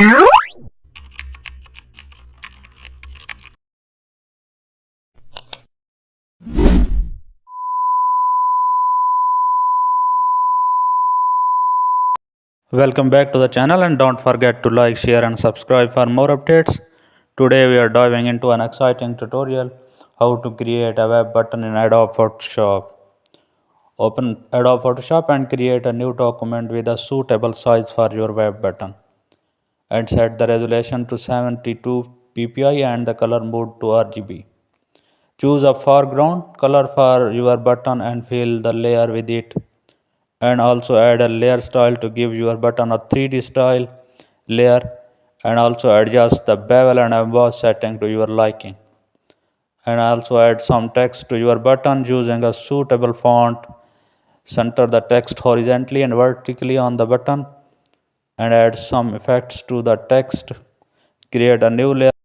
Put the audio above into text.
Welcome back to the channel and don't forget to like, share and subscribe for more updates. Today we are diving into an exciting tutorial how to create a web button in Adobe Photoshop. Open Adobe Photoshop and create a new document with a suitable size for your web button and set the resolution to 72 ppi and the color mode to RGB. Choose a foreground color for your button and fill the layer with it, and also add a layer style to give your button a 3D style layer, and also adjust the bevel and emboss setting to your liking, and also add some text to your button using a suitable font. Center the text horizontally and vertically on the button and add some effects to the text. Create a new layer